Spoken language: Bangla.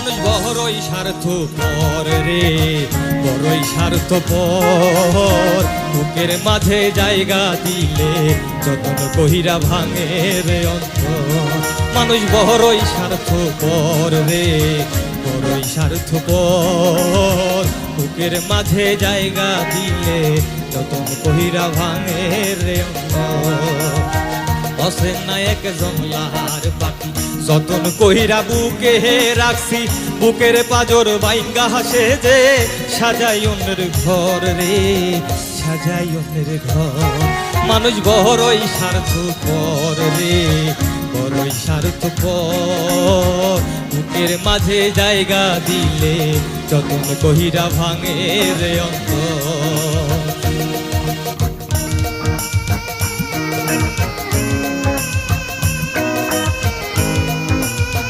মানুষ বড়ই স্বার্থপর রে, বড়ই স্বার্থপর। বুকের মাঝে জায়গা দিলে যতন কহিরা ভাঙে রে অন্তর। মানুষ বড়ই স্বার্থপর রে, বড়ই স্বার্থপর। বুকের মাঝে জায়গা দিলে যতন কহিরা ভাঙে রে অন্তর। বসে না একজন লাহার পাখি, যতন কইরা বুকে রাখছি। বুকের পাজর বাইঙ্গা হাসে যে সাজাই অন্যের ঘর রে, সাজাই অন্যের ঘর। মানুষ বড়ই স্বার্থপর রে, বড়ই স্বার্থপর। বুকের মাঝে জায়গা দিলে যতন কহিরা ভাঙে রে অন্তর।